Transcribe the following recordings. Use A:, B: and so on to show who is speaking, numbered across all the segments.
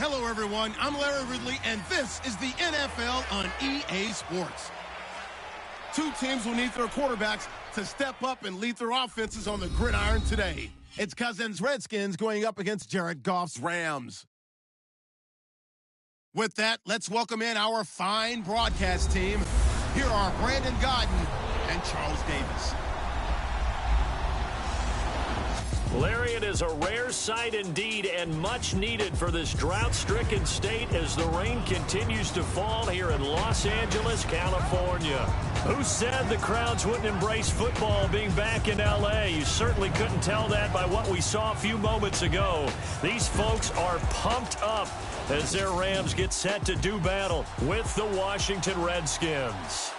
A: Hello, everyone. I'm Larry Ridley, and this is the NFL on EA Sports. Two teams will need their quarterbacks to step up and lead their offenses on the gridiron today. It's Cousins' Redskins going up against Jared Goff's Rams. With that, let's welcome in our fine broadcast team. Here are Brandon Godden and Charles Davis.
B: Larry, it is a rare sight indeed and much needed for this drought-stricken state as the rain continues to fall here in Los Angeles, California. Who said the crowds wouldn't embrace football being back in L.A.? You certainly couldn't tell that by what we saw a few moments ago. These folks are pumped up as their Rams get set to do battle with the Washington Redskins.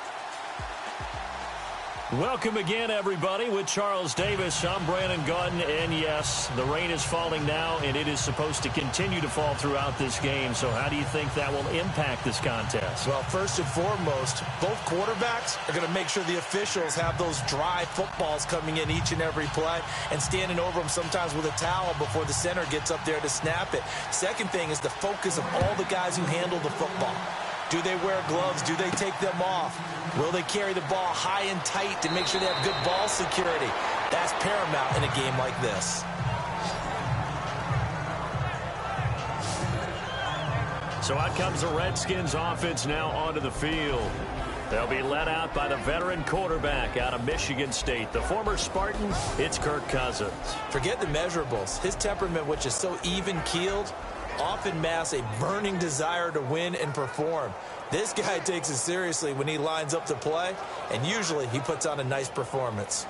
B: Welcome again, everybody, with Charles Davis. I'm Brandon Godden, and yes, the rain is falling now, and it is supposed to continue to fall throughout this game. So how do you think that will impact this contest?
C: Well, first and foremost, both quarterbacks are going to make sure the officials have those dry footballs coming in each and every play and standing over them sometimes with a towel before the center gets up there to snap it. Second thing is the focus of all the guys who handle the football. Do they wear gloves? Do they take them off? Will they carry the ball high and tight to make sure they have good ball security? That's paramount in a game like this.
B: So out comes the Redskins offense now onto the field. They'll be led out by the veteran quarterback out of Michigan State. The former Spartan, it's Kirk Cousins.
C: Forget the measurables. His temperament, which is so even-keeled, often masks a burning desire to win and perform. This guy takes it seriously when he lines up to play, and usually he puts on a nice performance.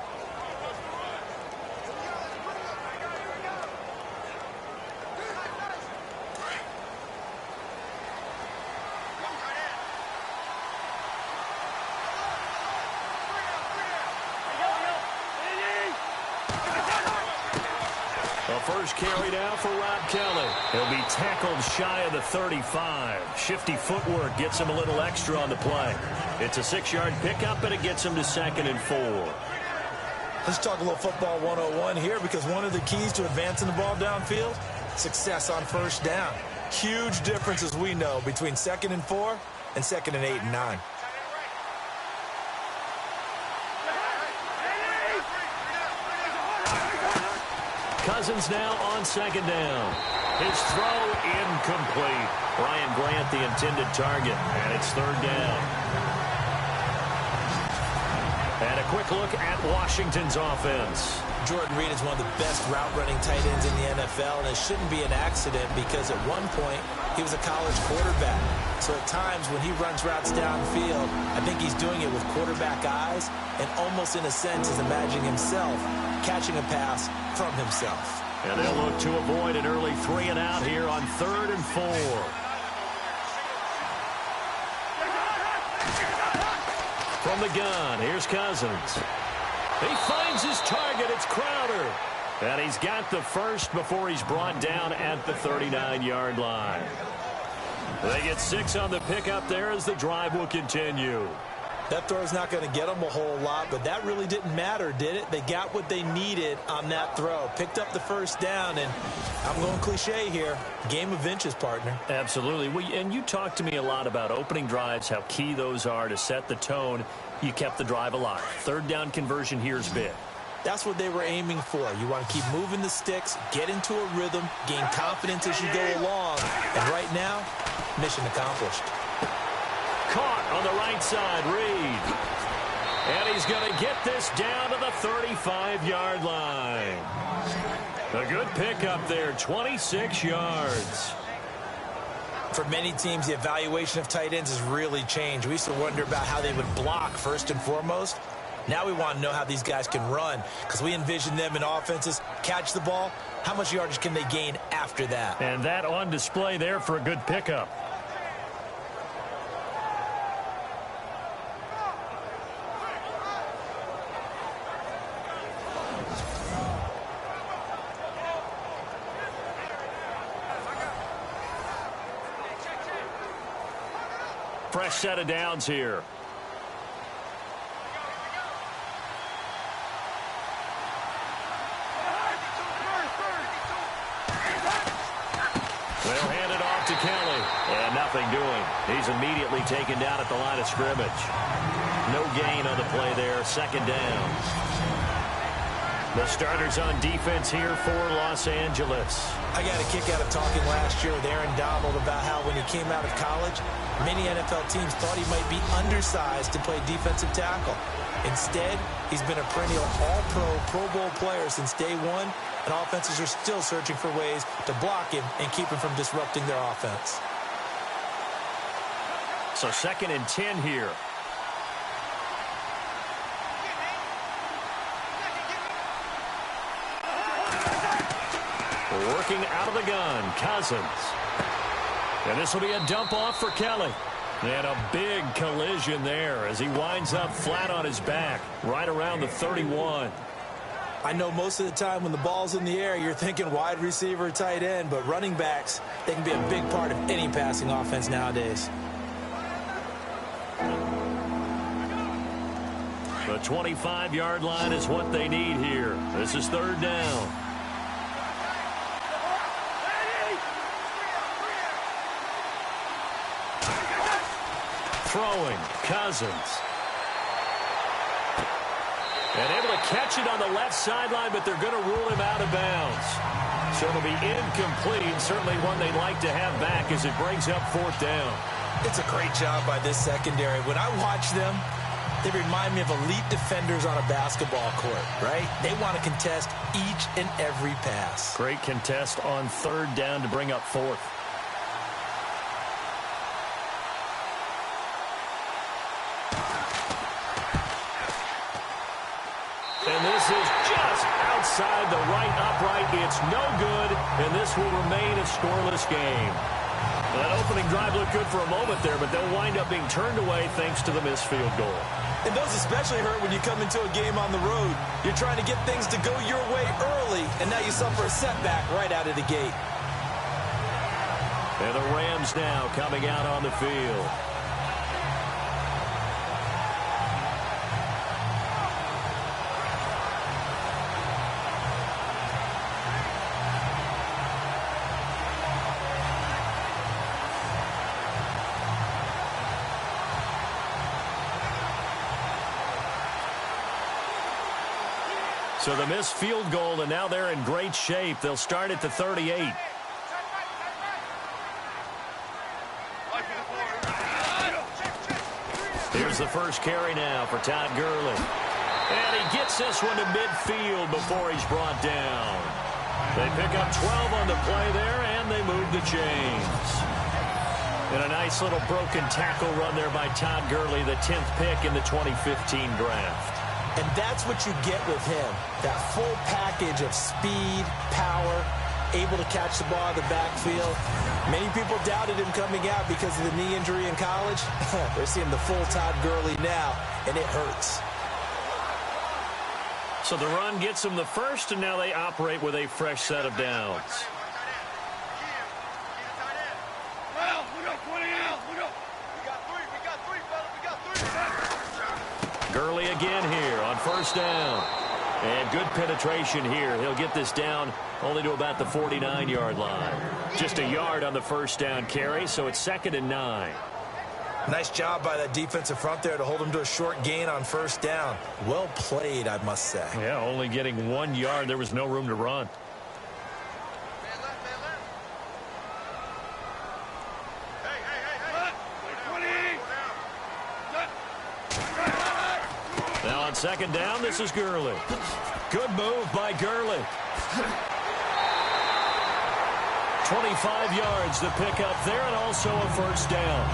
B: First carry now for Rob Kelly. He'll be tackled shy of the 35. Shifty footwork gets him a little extra on the play. It's a 6-yard pickup, and it gets him to 2nd and 4.
C: Let's talk a little football 101 here, because one of the keys to advancing the ball downfield, success on first down. Huge difference, as we know, between 2nd and 4 and 2nd and 8 and 9.
B: Cousins now on 2nd down. His throw incomplete. Ryan Grant the intended target, and it's 3rd down. And a quick look at Washington's offense.
C: Jordan Reed is one of the best route-running tight ends in the NFL, and it shouldn't be an accident because at one point he was a college quarterback. So at times when he runs routes downfield, I think he's doing it with quarterback eyes and almost in a sense is imagining himself catching a pass from himself.
B: And they'll look to avoid an early 3-and-out here on 3rd and 4. From the gun, here's Cousins. He finds his target. It's Crowder. And he's got the first before he's brought down at the 39-yard line. They get 6 on the pickup there as the drive will continue.
C: That throw is not going to get them a whole lot, but that really didn't matter, did it? They got what they needed on that throw. Picked up the first down, and I'm going cliche here. Game of inches, partner.
B: Absolutely. Well, and you talked to me a lot about opening drives, how key those are to set the tone. You kept the drive alive. 3rd down conversion here is big.
C: That's what they were aiming for. You want to keep moving the sticks, get into a rhythm, gain confidence as you go along. And right now, mission accomplished.
B: Caught on the right side, Reed. And he's going to get this down to the 35-yard line. A good pickup there, 26 yards.
C: For many teams, the evaluation of tight ends has really changed. We used to wonder about how they would block first and foremost. Now we want to know how these guys can run, because we envision them in offenses catch the ball. How much yardage can they gain after that?
B: And that on display there for a good pickup. Fresh set of downs here. They'll hand it off to Kelly. And nothing doing. He's immediately taken down at the line of scrimmage. No gain on the play there. Second down. The starters on defense here for Los Angeles.
C: I got a kick out of talking last year with Aaron Donald about how when he came out of college, many NFL teams thought he might be undersized to play defensive tackle. Instead, he's been a perennial all-pro, Pro Bowl player since day one, and offenses are still searching for ways to block him and keep him from disrupting their offense.
B: So 2nd and 10 here. Working out of the gun, Cousins. And this will be a dump off for Kelly. And a big collision there as he winds up flat on his back, right around the 31.
C: I know most of the time when the ball's in the air, you're thinking wide receiver, tight end, but running backs, they can be a big part of any passing offense nowadays.
B: The 25-yard line is what they need here. This is 3rd down. Throwing, Cousins. And able to catch it on the left sideline, but they're going to rule him out of bounds. So it'll be incomplete. Certainly one they'd like to have back as it brings up 4th down.
C: It's a great job by this secondary. When I watch them, they remind me of elite defenders on a basketball court, right? They want to contest each and every pass.
B: Great contest on 3rd down to bring up 4th. And this is just outside the right upright. It's no good, and this will remain a scoreless game. That opening drive looked good for a moment there, but they'll wind up being turned away thanks to the missed field goal.
C: And those especially hurt when you come into a game on the road. You're trying to get things to go your way early, and now you suffer a setback right out of the gate.
B: And the Rams now coming out on the field. So the missed field goal, and now they're in great shape. They'll start at the 38. Here's the first carry now for Todd Gurley. And he gets this one to midfield before he's brought down. They pick up 12 on the play there, and they move the chains. And a nice little broken tackle run there by Todd Gurley, the 10th pick in the 2015 draft.
C: And that's what you get with him, that full package of speed, power, able to catch the ball in the backfield. Many people doubted him coming out because of the knee injury in college. They're seeing the full Todd Gurley now, and it hurts.
B: So the run gets them the first, and now they operate with a fresh set of downs. Gurley again here on 1st down. And good penetration here. He'll get this down only to about the 49-yard line. Just a yard on the 1st down carry, so it's 2nd and 9.
C: Nice job by that defensive front there to hold him to a short gain on 1st down. Well played, I must say.
B: Yeah, only getting 1 yard. There was no room to run. Now on 2nd down, this is Gurley. Good move by Gurley. 25 yards to pick up there, and also a 1st down.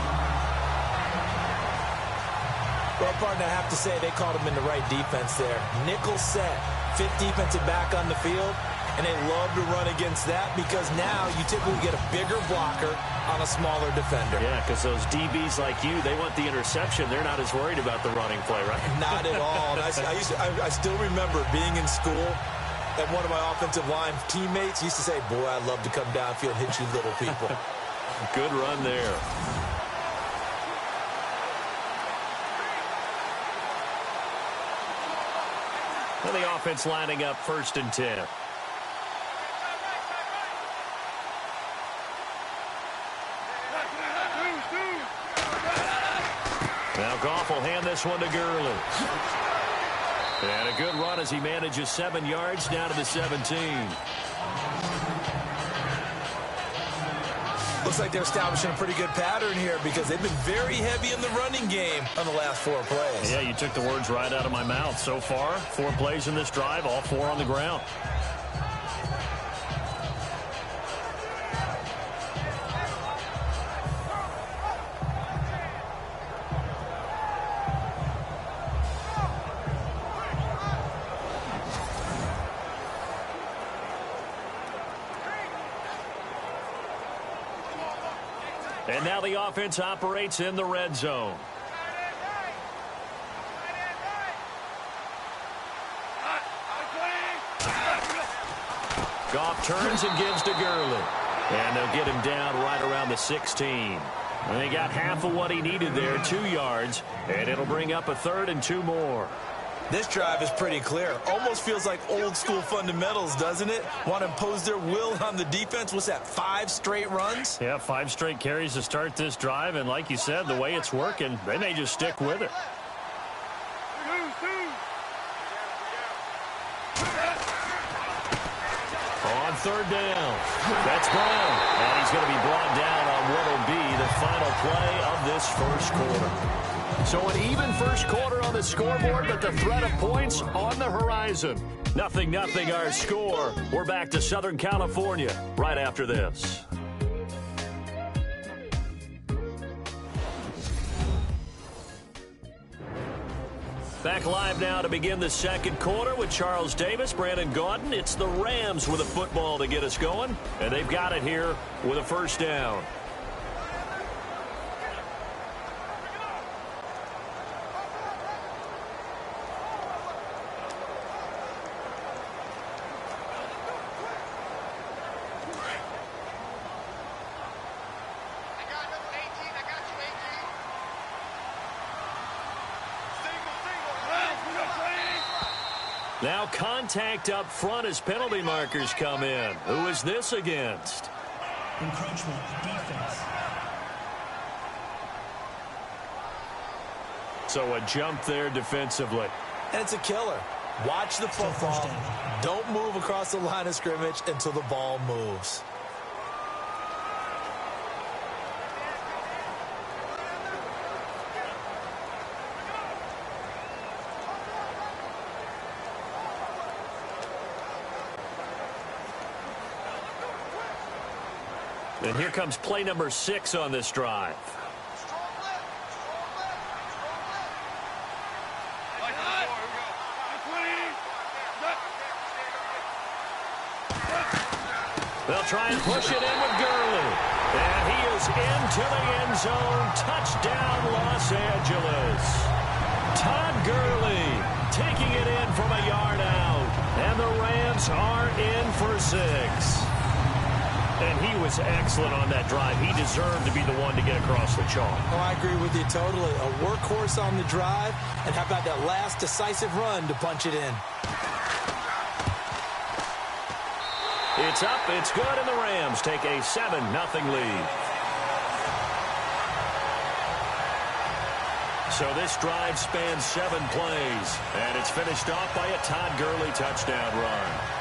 C: Well, partner, I have to say they called him in the right defense there. Nickel set, 5th defensive back on the field, and they love to run against that because now you typically get a bigger blocker on a smaller defender.
B: Yeah, because those DBs like you, they want the interception. They're not as worried about the running play, right?
C: Not at all. And I still remember being in school, and one of my offensive line teammates used to say, boy, I love to come downfield and hit you little people.
B: Good run there. And the offense lining up 1st and 10. Goff will hand this one to Gurley. And a good run as he manages 7 yards down to the 17.
C: Looks like they're establishing a pretty good pattern here because they've been very heavy in the running game on the last 4 plays.
B: Yeah, you took the words right out of my mouth. So far, 4 plays in this drive, all 4 on the ground. And now the offense operates in the red zone. Goff turns and gives to Gurley. And they'll get him down right around the 16. And they got half of what he needed there, 2 yards. And it'll bring up a 3rd and 2 more.
C: This drive is pretty clear. Almost feels like old school fundamentals, doesn't it? Want to impose their will on the defense. What's that, 5 straight runs?
B: Yeah, 5 straight carries to start this drive. And like you said, the way it's working, they may just stick with it. On 3rd down, that's Brown. And he's going to be brought down on what will be the final play of this first quarter. So an even first quarter on the scoreboard, but the threat of points on the horizon. 0-0 our score. We're back to Southern California right after this. Back live now to begin the second quarter with Charles Davis, Brandon Gaudin. It's the Rams with a football to get us going, and they've got it here with a first down. Now contact up front as penalty markers come in. Who is this against?
D: Encroachment defense.
B: So a jump there defensively.
C: And it's a killer. Watch the football. Don't move across the line of scrimmage until the ball moves.
B: And here comes play number 6 on this drive. They'll try and push it in with Gurley. And he is into the end zone. Touchdown, Los Angeles. Todd Gurley taking it in from a yard out. And the Rams are in for 6. And he was excellent on that drive. He deserved to be the one to get across the chalk.
C: Oh, I agree with you totally. A workhorse on the drive. And how about that last decisive run to punch it in?
B: It's up, it's good, and the Rams take a 7-0 lead. So this drive spans 7 plays, and it's finished off by a Todd Gurley touchdown run.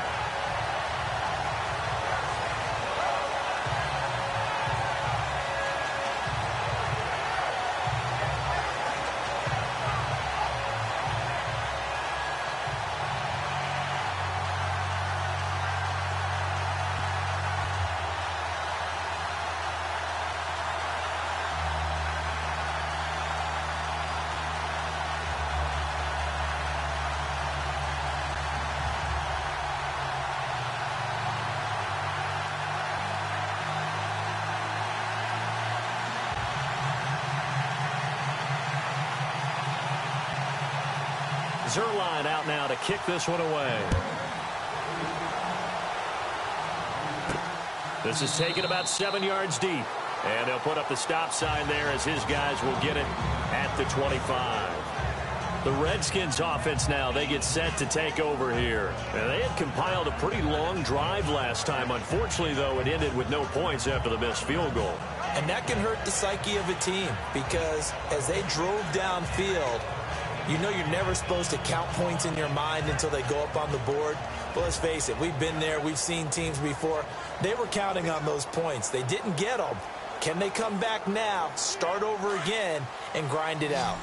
B: Zerline out now to kick this one away. This is taken about 7 yards deep. And they'll put up the stop sign there as his guys will get it at the 25. The Redskins offense now, they get set to take over here. And they had compiled a pretty long drive last time. Unfortunately, though, it ended with no points after the missed field goal.
C: And that can hurt the psyche of a team because as they drove downfield, you know you're never supposed to count points in your mind until they go up on the board. But let's face it, we've been there. We've seen teams before. They were counting on those points. They didn't get them. Can they come back now, start over again, and grind it out?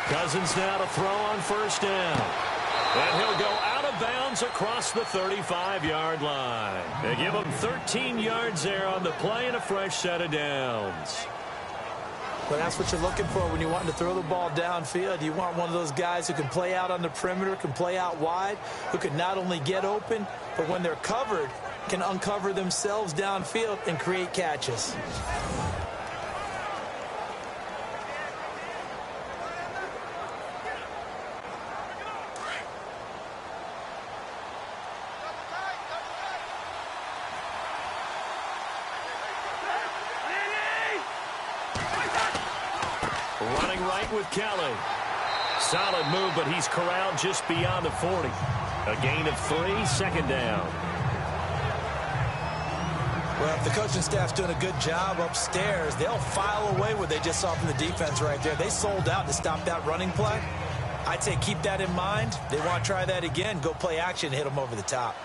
B: Cousins now to throw on first down. And he'll go out of bounds across the 35-yard line. They give him 13 yards there on the play and a fresh set of downs.
C: Well, that's what you're looking for when you want to throw the ball downfield. You want one of those guys who can play out on the perimeter, can play out wide, who can not only get open, but when they're covered, can uncover themselves downfield and create catches.
B: Running right with Kelly. Solid move, but he's corralled just beyond the 40. A gain of 3, second down.
C: Well, if the coaching staff's doing a good job upstairs, they'll file away what they just saw from the defense right there. They sold out to stop that running play. I'd say keep that in mind. They want to try that again. Go play action, hit them over the top.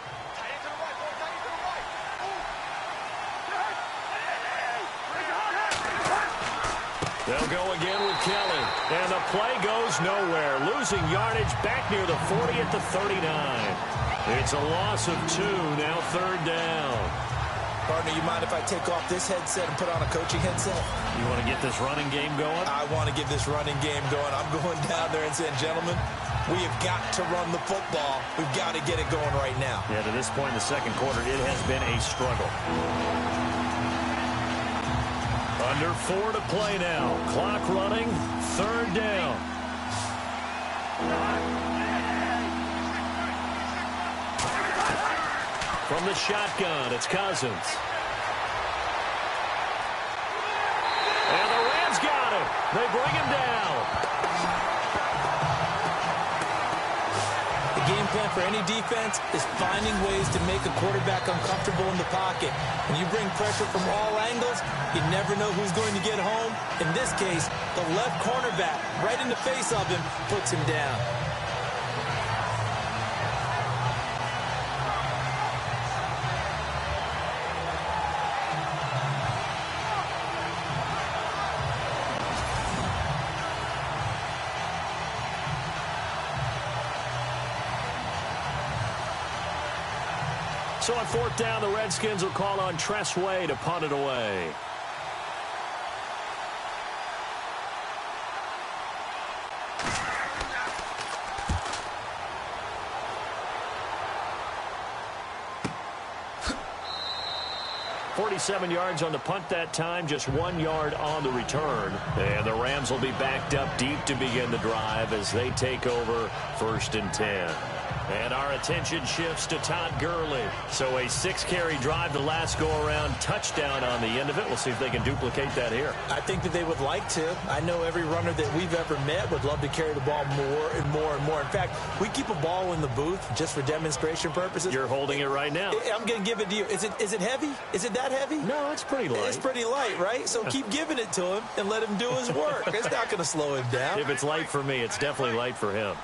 B: They'll go again with Kelly. And the play goes nowhere. Losing yardage back near the 40 at the 39. It's a loss of 2, now third down.
C: Partner, you mind if I take off this headset and put on a coaching headset?
B: You want to get this running game going?
C: I want to get this running game going. I'm going down there and saying, gentlemen, we have got to run the football. We've got to get it going right now.
B: Yeah, to this point in the second quarter, it has been a struggle. Under 4 to play now. Clock running. Third down. From the shotgun, it's Cousins. And the Rams got him. They bring him down.
C: The game plan for any defense is finding ways to make a quarterback uncomfortable in the pocket. When you bring pressure from all angles, you never know who's going to get home. In this case, the left cornerback, right in the face of him, puts him down.
B: So on fourth down, the Redskins will call on Tress Way to punt it away. .47 yards on the punt that time, just 1 yard on the return. And the Rams will be backed up deep to begin the drive as they take over 1st and 10. And our attention shifts to Todd Gurley. So a 6-carry drive the last go-around, touchdown on the end of it. We'll see if they can duplicate that here.
C: I think that they would like to. I know every runner that we've ever met would love to carry the ball more and more and more. In fact, we keep a ball in the booth just for demonstration purposes.
B: You're holding it right now.
C: I'm going to give it to you. Is it heavy? Is it that heavy?
B: No, it's pretty light.
C: It's pretty light, right? So keep giving it to him and let him do his work. It's not going to slow him down.
B: If it's light for me, it's definitely light for him.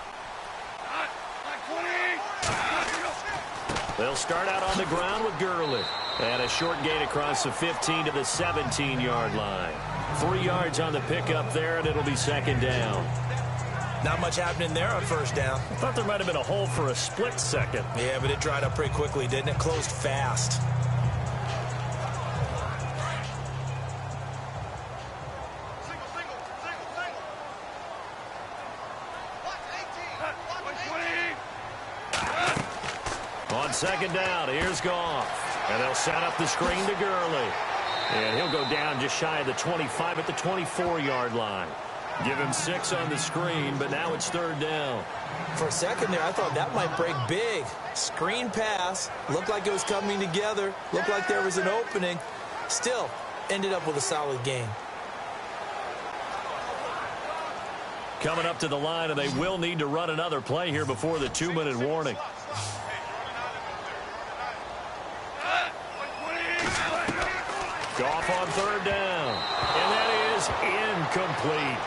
B: They'll start out on the ground with Gurley. And a short gain across the 15 to the 17-yard line. 3 yards on the pickup there, and it'll be second down.
C: Not much happening there on first down.
B: I thought there might have been a hole for a split second.
C: Yeah, but it dried up pretty quickly, didn't it? Closed fast.
B: On second down, here's Goff. And they'll set up the screen to Gurley. And he'll go down just shy of the 25 at the 24-yard line. Give him 6 on the screen, but now it's third down.
C: For a second there, I thought that might break big. Screen pass. Looked like it was coming together. Looked like there was an opening. Still, ended up with a solid game.
B: coming up to the line, and they will need to run another play here before the 2-minute warning. Goff on third down, and that is incomplete.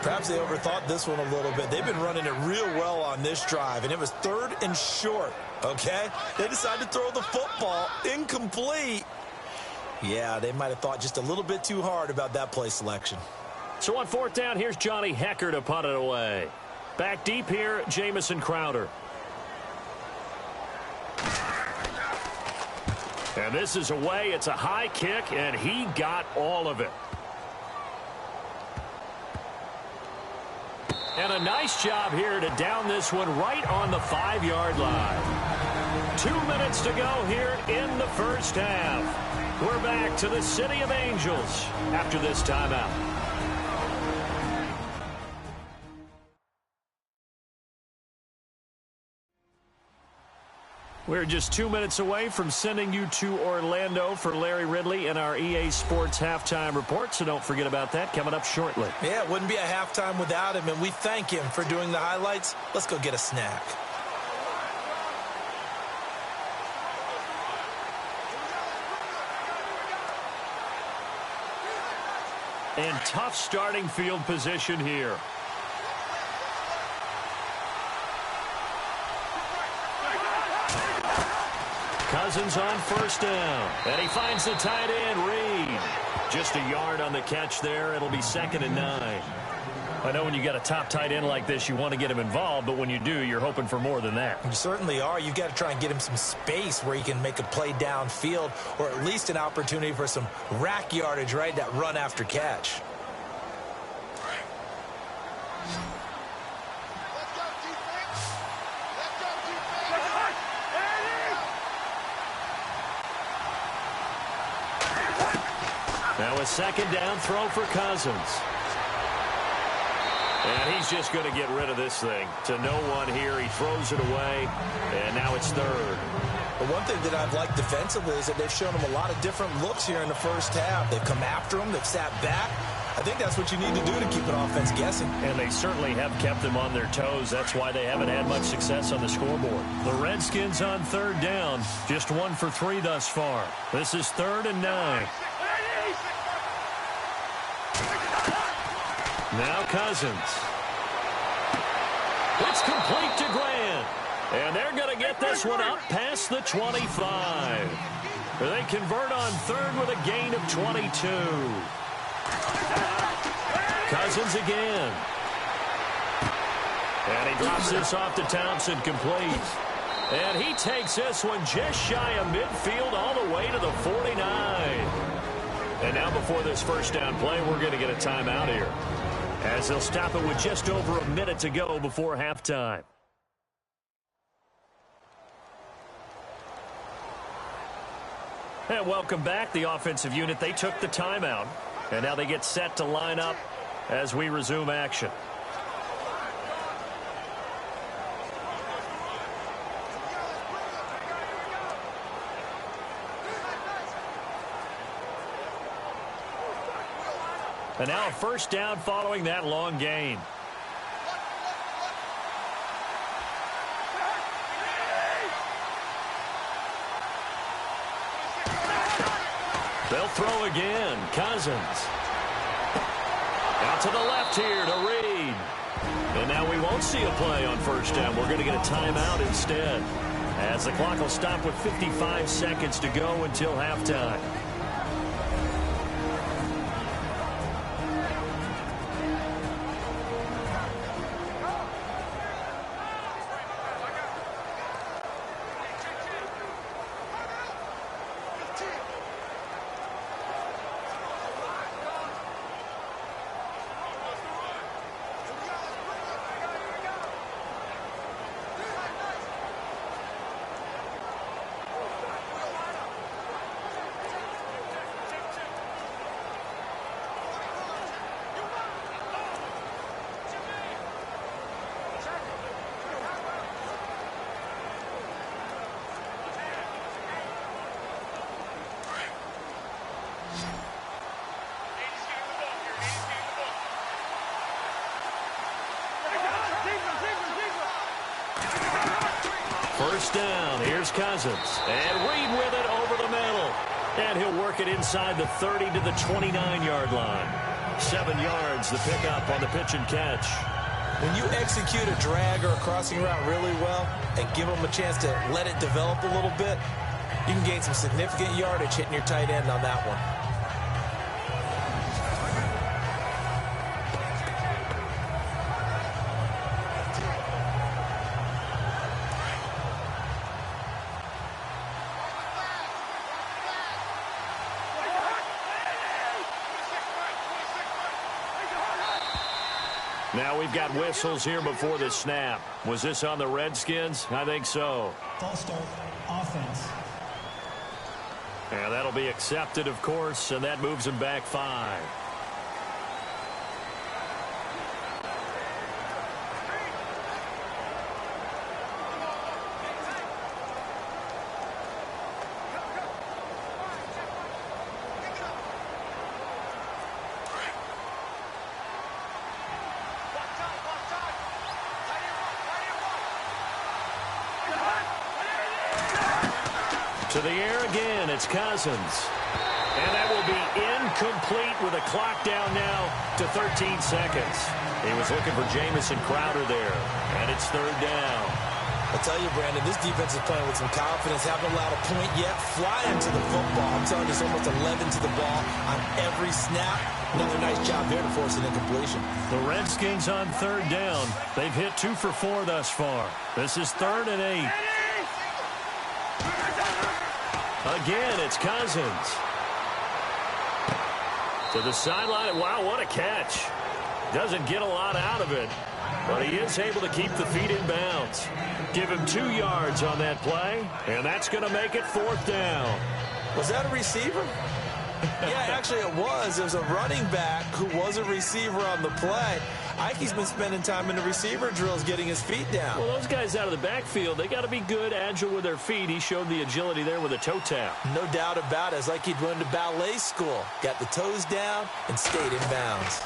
C: Perhaps they overthought this one a little bit. They've been running it real well on this drive, and it was 3rd and short, okay? They decided to throw the football incomplete. Yeah, they might have thought just a little bit too hard about that play selection.
B: So on 4th down, here's Johnny Hecker to punt it away. Back deep here, Jamison Crowder. And this is away. It's a high kick, and he got all of it. And a nice job here to down this one right on the 5-yard line. 2 minutes to go here in the first half. We're back to the City of Angels after this timeout. We're just 2 minutes away from sending you to Orlando for Larry Ridley and our EA Sports Halftime Report, so don't forget about that coming up shortly.
C: Yeah, it wouldn't be a halftime without him, and we thank him for doing the highlights. Let's go get a snack.
B: And tough starting field position here. Cousins on first down, and he finds the tight end, Reed. Just a yard on the catch there. It'll be 2nd and 9. I know when you got a top tight end like this, you want to get him involved, but when you do, you're hoping for more than that.
C: You certainly are. You've got to try and get him some space where he can make a play downfield, or at least an opportunity for some rack yardage, right? That run after catch.
B: Now a 2nd down throw for Cousins. And he's just going to get rid of this thing. To no one here. He throws it away. And now it's 3rd.
C: But one thing that I've liked defensively is that they've shown him a lot of different looks here in the first half. They've come after him. They've sat back. I think that's what you need to do to keep an offense guessing.
B: And they certainly have kept them on their toes. That's why they haven't had much success on the scoreboard. The Redskins on 3rd down. Just 1 for 3 thus far. This is 3rd and 9. Now Cousins. It's complete to Grant. And they're going to get this one up past the 25. They convert on 3rd with a gain of 22. Cousins again. And he drops this off to Thompson, complete. And he takes this one just shy of midfield all the way to the 49. And now before this first down play, we're going to get a timeout here, as they'll stop it with just over a minute to go before halftime. And welcome back, the offensive unit. They took the timeout, and now they get set to line up as we resume action. And now a first down following that long gain. They'll throw again. Cousins. Out to the left here to Reed. And now we won't see a play on first down. We're going to get a timeout instead, as the clock will stop with 55 seconds to go until halftime. first down. Here's Cousins. And Reed with it over the middle. And he'll work it inside the 30 to the 29-yard line. 7 yards the pickup on the pitch and catch.
C: When you execute a drag or a crossing route really well and give them a chance to let it develop a little bit, you can gain some significant yardage hitting your tight end on that one.
B: Now we've got whistles here before the snap. Was this on the Redskins? I think so.
D: False start, offense.
B: And that'll be accepted, of course, and that moves him back 5. To the air again, it's Cousins. And that will be incomplete with a clock down now to 13 seconds. He was looking for Jamison Crowder there, and it's 3rd down.
C: I'll tell you, Brandon, this defense is playing with some confidence. Haven't allowed a point yet. Flying to the football. I'm telling you, it's almost 11 to the ball on every snap. Another nice job there to force an incompletion.
B: The Redskins on 3rd down. They've hit 2 for 4 thus far. This is 3rd and 8. Again, it's Cousins. To the sideline. Wow, what a catch. Doesn't get a lot out of it, but he is able to keep the feet in bounds. Give him 2 yards on that play, and that's going to make it 4th down.
C: Was that a receiver? Yeah, actually it was. It was a running back who was a receiver on the play. Ike's been spending time in the receiver drills getting his feet down.
B: Well, those guys out of the backfield, they got to be good, agile with their feet. He showed the agility there with a toe tap.
C: No doubt about it. It's like he'd run to ballet school. Got the toes down and stayed in bounds.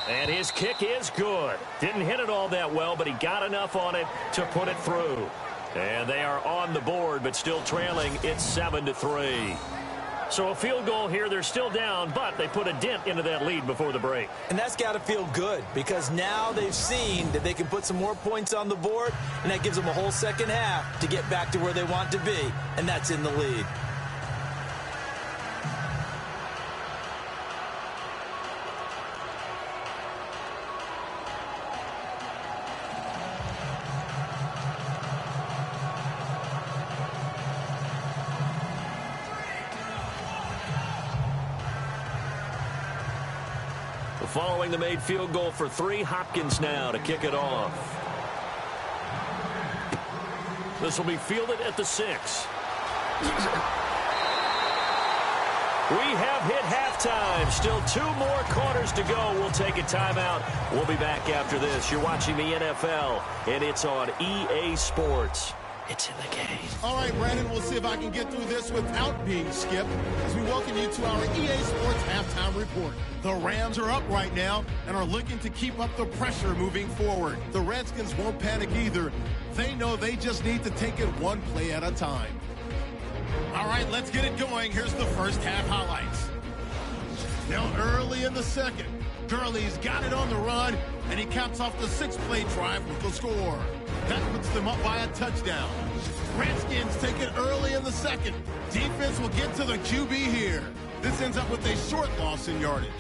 B: And his kick is good. Didn't hit it all that well, but he got enough on it to put it through. And they are on the board, but still trailing. It's 7-3. So a field goal here. They're still down, but they put a dent into that lead before the break.
C: And that's got to feel good because now they've seen that they can put some more points on the board, and that gives them a whole second half to get back to where they want to be, and that's in the lead.
B: Following the made field goal for 3, Hopkins now to kick it off. This will be fielded at the 6. We have hit halftime. Still 2 more quarters to go. We'll take a timeout. We'll be back after this. You're watching the NFL, and it's on EA Sports. It's in the game.
A: All right, Brandon, we'll see if I can get through this without being skipped as we welcome you to our EA Sports halftime report. The Rams are up right now and are looking to keep up the pressure moving forward. The Redskins won't panic either. They know they just need to take it one play at a time. All right, let's get it going. Here's the first half highlights. Now early in the second, Gurley's got it on the run, and he caps off the 6-play drive with the score. That puts them up by a touchdown. Redskins take it early in the second. Defense will get to the QB here. This ends up with a short loss in yardage.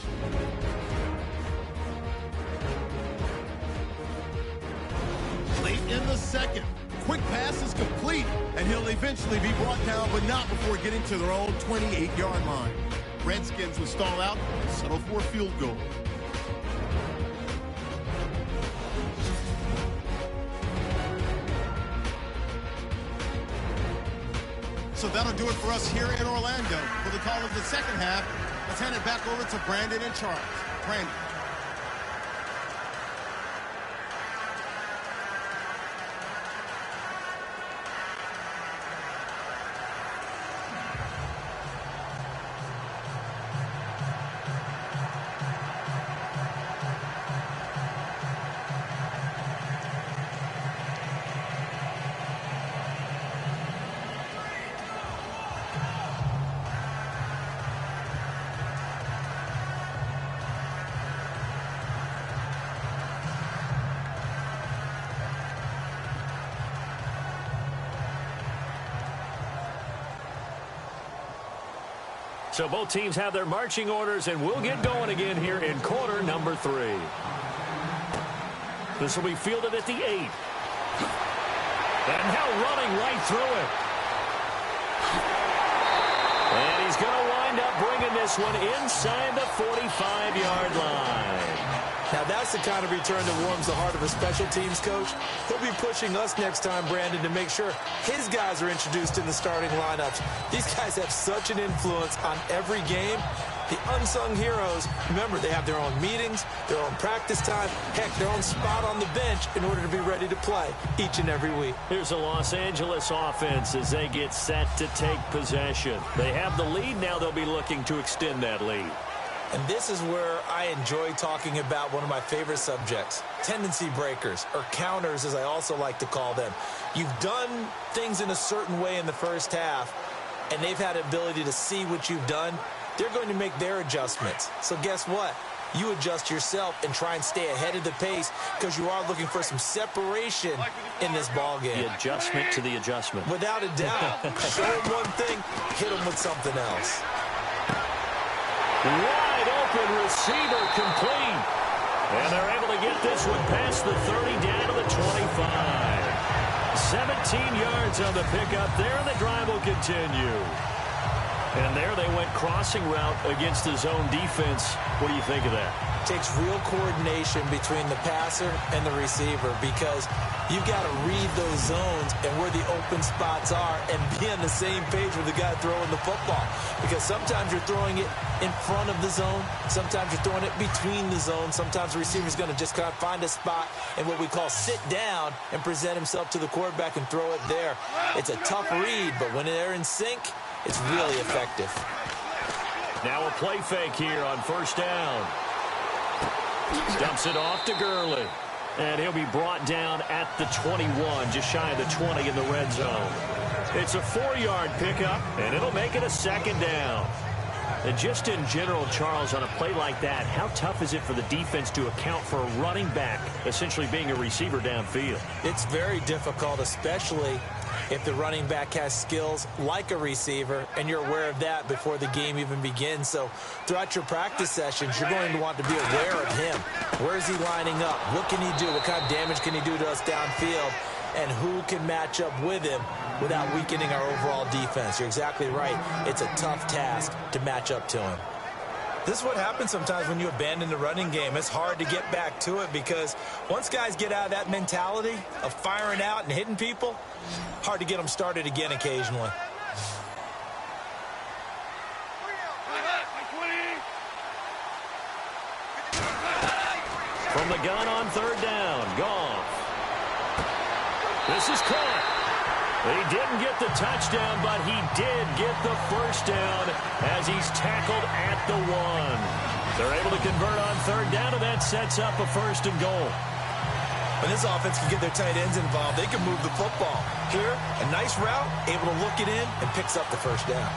A: Late in the second, quick pass is complete, and he'll eventually be brought down, but not before getting to their own 28-yard line. Redskins will stall out and settle for a field goal. So that'll do it for us here in Orlando. For the call of the second half, let's hand it back over to Brandon and Charles. Brandon.
B: So both teams have their marching orders, and we'll get going again here in quarter number 3. This will be fielded at the 8. And now running right through it. And he's going to wind up bringing this one inside the 45-yard line.
C: Now, that's the kind of return that warms the heart of a special teams coach. He'll be pushing us next time, Brandon, to make sure his guys are introduced in the starting lineups. These guys have such an influence on every game. The unsung heroes, remember, they have their own meetings, their own practice time, heck, their own spot on the bench in order to be ready to play each and every week.
B: Here's a Los Angeles offense as they get set to take possession. They have the lead. Now they'll be looking to extend that lead.
C: And this is where I enjoy talking about one of my favorite subjects, tendency breakers, or counters as I also like to call them. You've done things in a certain way in the first half, and they've had the ability to see what you've done. They're going to make their adjustments. So guess what? You adjust yourself and try and stay ahead of the pace because you are looking for some separation in this ball game.
B: The adjustment to the adjustment.
C: Without a doubt. Show them one thing, hit them with something else.
B: Wide open receiver complete. And they're able to get this one past the 30 down to the 25. 17 yards on the pickup there, and the drive will continue. And there they went crossing route against the zone defense. What do you think of that?
C: Takes real coordination between the passer and the receiver because you've got to read those zones and where the open spots are and be on the same page with the guy throwing the football. Because sometimes you're throwing it in front of the zone. Sometimes you're throwing it between the zones. Sometimes the receiver's going to just kind of find a spot and what we call sit down and present himself to the quarterback and throw it there. It's a tough read, but when they're in sync, it's really effective.
B: Now a play fake here on first down. Dumps it off to Gurley. And he'll be brought down at the 21, just shy of the 20 in the red zone. It's a 4-yard pickup, and it'll make it a second down. And just in general, Charles, on a play like that, how tough is it for the defense to account for a running back essentially being a receiver downfield?
C: It's very difficult, especially if the running back has skills like a receiver, and you're aware of that before the game even begins. So throughout your practice sessions, you're going to want to be aware of him. Where is he lining up? What can he do? What kind of damage can he do to us downfield? And who can match up with him without weakening our overall defense? You're exactly right. It's a tough task to match up to him. This is what happens sometimes when you abandon the running game. It's hard to get back to it because once guys get out of that mentality of firing out and hitting people, hard to get them started again occasionally.
B: From the gun on third down, Goff. This is caught. He didn't get the touchdown, but he did get the first down as he's tackled at the 1. They're able to convert on third down, and that sets up a 1st and goal.
C: When this offense can get their tight ends involved, they can move the football. Here, a nice route, able to look it in, and picks up the first down.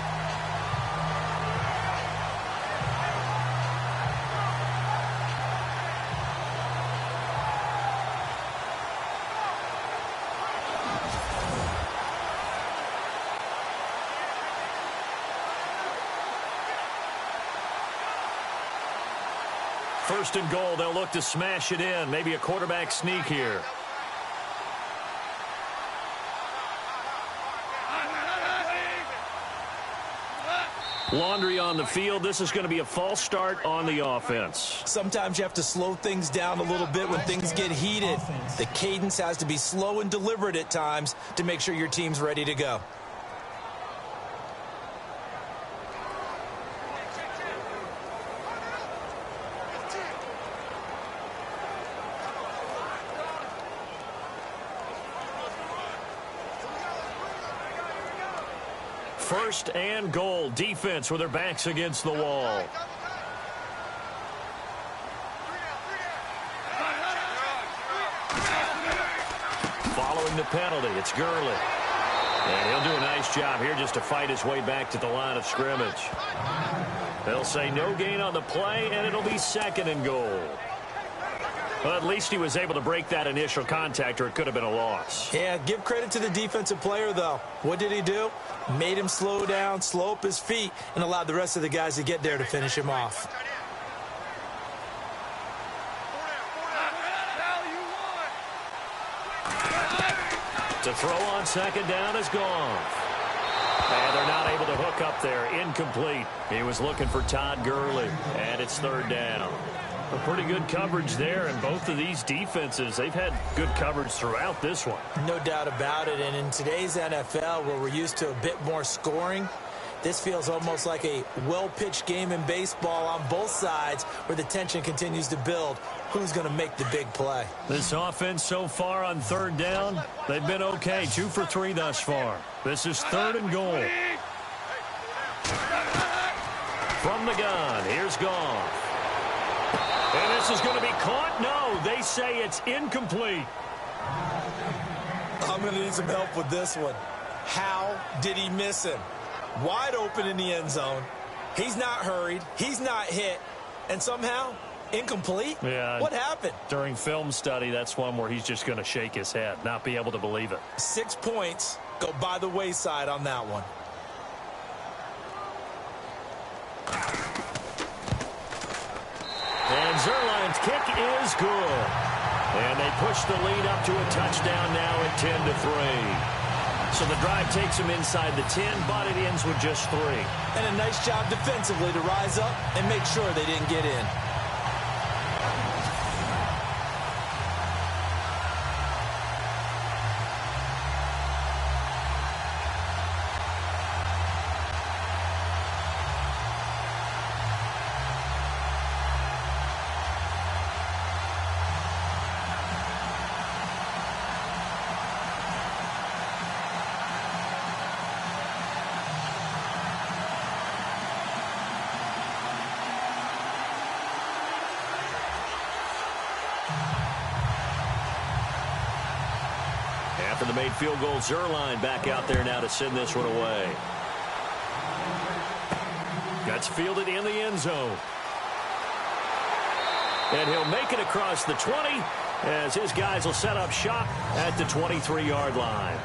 B: First and goal, they'll look to smash it in. Maybe a quarterback sneak here. Laundry on the field. This is going to be a false start on the offense.
C: Sometimes you have to slow things down a little bit when things get heated. The cadence has to be slow and deliberate at times to make sure your team's ready to go.
B: First and goal. Defense with their backs against the wall. Following the penalty, it's Gurley. And he'll do a nice job here just to fight his way back to the line of scrimmage. They'll say no gain on the play, and it'll be 2nd and goal. Well, at least he was able to break that initial contact, or it could have been a loss.
C: Yeah, give credit to the defensive player, though. What did he do? Made him slow down, slow up his feet, and allowed the rest of the guys to get there to finish him off.
B: To throw on second down is gone. And they're not able to hook up there. Incomplete. He was looking for Todd Gurley, and it's third down. A pretty good coverage there, and both of these defenses, they've had good coverage throughout this one.
C: No doubt about it, and in today's NFL, where we're used to a bit more scoring, this feels almost like a well-pitched game in baseball on both sides where the tension continues to build. Who's going to make the big play?
B: This offense so far on third down, they've been okay. 2 for 3 thus far. This is third and goal. From the gun, here's Goff. And this is going to be caught? No, they say it's incomplete.
C: I'm going to need some help with this one. How did he miss him? Wide open in the end zone. He's not hurried. He's not hit. And somehow, incomplete?
B: Yeah.
C: What happened?
B: During film study, that's one where he's just going to shake his head, not be able to believe it.
C: 6 points go by the wayside on that one.
B: And Zerline's kick is good. And they push the lead up to a touchdown now at 10-3. So the drive takes them inside the 10, but it ends with just 3.
C: And a nice job defensively to rise up and make sure they didn't get in.
B: After the made field goal, Zerline back out there now to send this one away. That's fielded in the end zone. And he'll make it across the 20 as his guys will set up shop at the 23-yard line.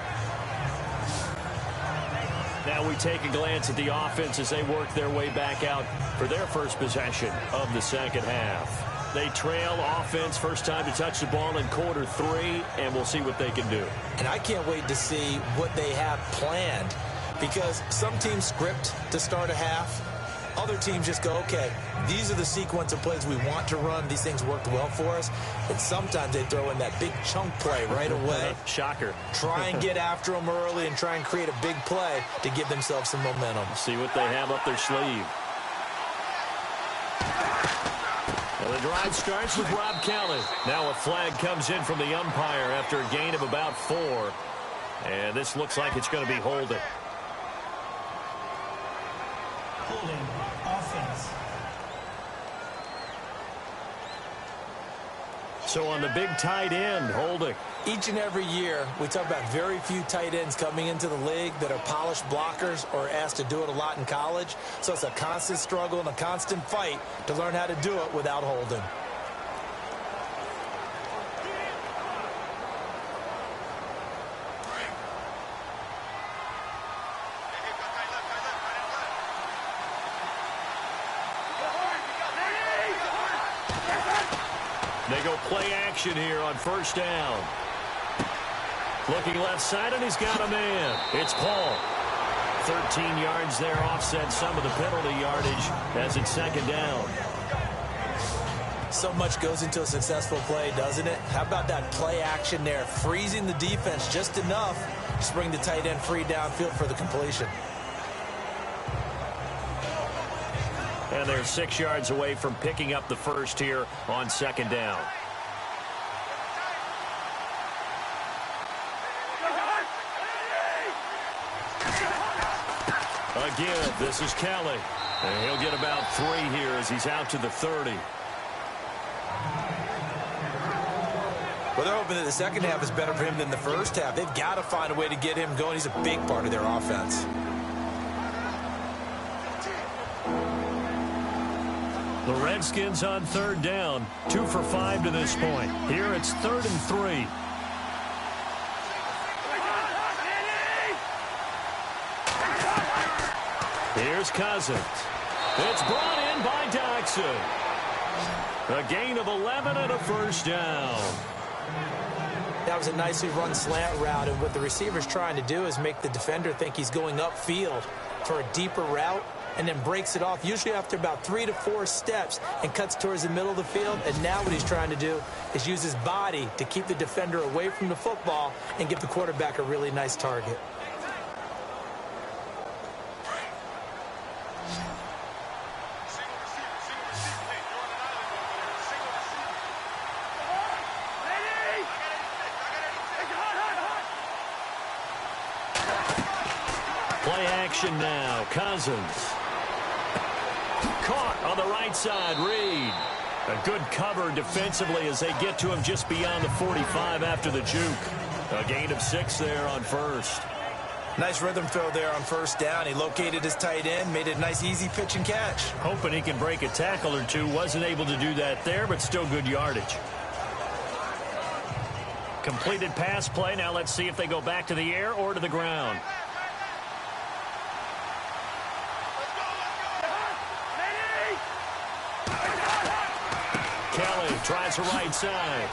B: Now we take a glance at the offense as they work their way back out for their first possession of the second half. They trail offense, first time to touch the ball in quarter 3, and we'll see what they can do.
C: And I can't wait to see what they have planned, because some teams script to start a half. Other teams just go, okay, these are the sequence of plays we want to run. These things worked well for us. And sometimes they throw in that big chunk play right away.
B: Shocker.
C: Try and get after them early and try and create a big play to give themselves some momentum.
B: See what they have up their sleeve. Well, the drive starts with Rob Kelly. Now a flag comes in from the umpire after a gain of about 4. And this looks like it's going to be holding.
D: Holding offense.
B: So on the big tight end, holding.
C: Each and every year, we talk about very few tight ends coming into the league that are polished blockers or asked to do it a lot in college. So it's a constant struggle and a constant fight to learn how to do it without holding.
B: They go play action here on first down. Looking left side, and he's got a man. It's Paul. 13 yards there, offset some of the penalty yardage as it's second down.
C: So much goes into a successful play, doesn't it? How about that play action there, freezing the defense just enough to bring the tight end free downfield for the completion.
B: And they're 6 yards away from picking up the first here on second down. Again, this is Kelly. And he'll get about 3 here as he's out to the 30.
C: Well, they're hoping that the second half is better for him than the first half. They've got to find a way to get him going. He's a big part of their offense.
B: The Redskins on third down, 2 for 5 to this point. Here it's 3rd and 3. Here's Cousins. It's brought in by Doxson. A gain of 11 and a first down.
C: That was a nicely run slant route, and what the receiver's trying to do is make the defender think he's going upfield for a deeper route, and then breaks it off, usually after about 3 to 4 steps, and cuts towards the middle of the field. And now what he's trying to do is use his body to keep the defender away from the football and give the quarterback a really nice target.
B: Play action now. Cousins. Caught on the right side. Reed. A good cover defensively as they get to him just beyond the 45 after the juke. A gain of 6 there on first.
C: Nice rhythm throw there on first down. He located his tight end, made it a nice easy pitch and catch.
B: Hoping he can break a tackle or two. Wasn't able to do that there, but still good yardage. Completed pass play. Now let's see if they go back to the air or to the ground. Kelly tries the right side.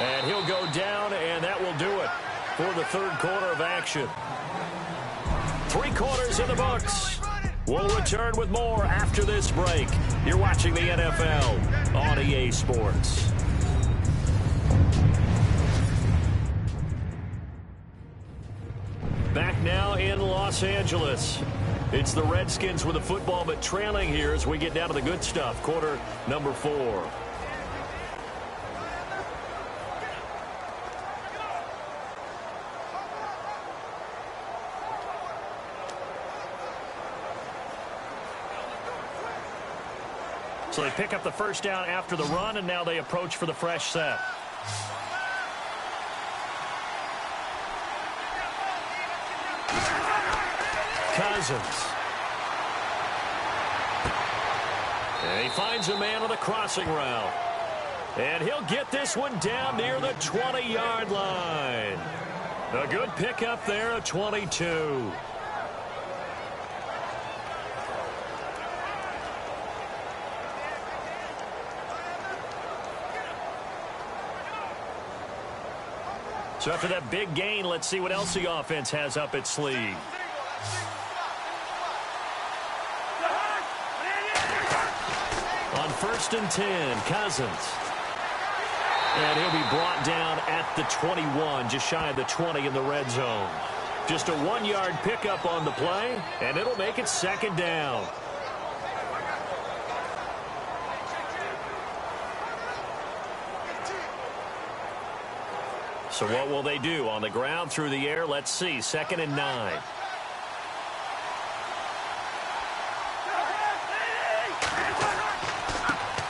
B: And he'll go down, and that will do it for the third quarter of action. 3 quarters in the books. We'll return with more after this break. You're watching the NFL on EA Sports. Back now in Los Angeles. It's the Redskins with the football, but trailing here as we get down to the good stuff. Quarter number 4. So they pick up the first down after the run, and now they approach for the fresh set. Cousins. And he finds a man on the crossing route. And he'll get this one down near the 20-yard line. A good pickup there at 22. So after that big gain, let's see what else the offense has up its sleeve. On 1st and 10, Cousins. And he'll be brought down at the 21, just shy of the 20 in the red zone. Just a 1-yard pickup on the play, and it'll make it 2nd down. So what will they do? On the ground, through the air, let's see. 2nd and 9.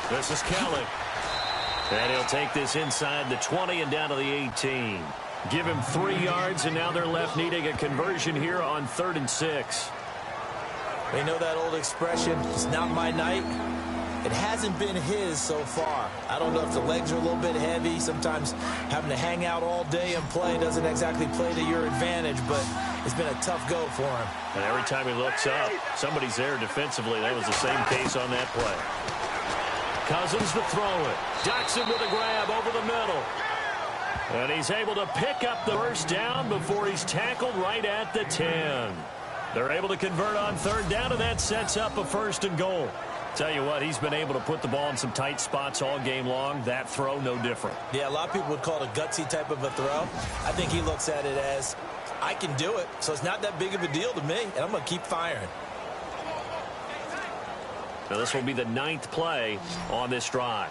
B: This is Kelly. And he'll take this inside the 20 and down to the 18. Give him 3 yards, and now they're left needing a conversion here on 3rd and 6.
C: They know that old expression, it's not my night. It hasn't been his so far. I don't know if the legs are a little bit heavy. Sometimes having to hang out all day and play doesn't exactly play to your advantage, but it's been a tough go for him.
B: And every time he looks up, somebody's there defensively. That was the same case on that play. Cousins to throw it. Doxson with a grab over the middle. And he's able to pick up the first down before he's tackled right at the 10. They're able to convert on 3rd down, and that sets up a 1st and goal. Tell you what, he's been able to put the ball in some tight spots all game long. That throw, no different.
C: Yeah, a lot of people would call it a gutsy type of a throw. I think he looks at it as, I can do it, so it's not that big of a deal to me, and I'm going to keep firing.
B: Now this will be the 9th play on this drive.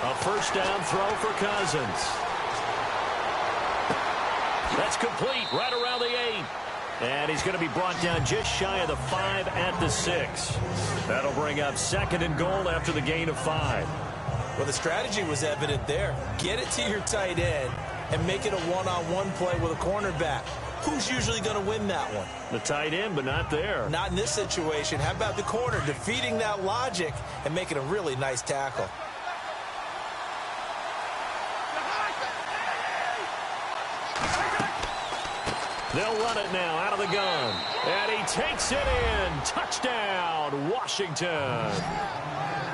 B: A first down throw for Cousins. That's complete right around the 8. And he's going to be brought down just shy of the 5 at the 6. That'll bring up 2nd and goal after the gain of 5.
C: Well, the strategy was evident there. Get it to your tight end, and make it a one-on-one play with a cornerback. Who's usually going to win that one?
B: The tight end, but not there.
C: Not in this situation. How about the corner defeating that logic and making a really nice tackle?
B: They'll run it now out of the gun. And he takes it in. Touchdown, Washington.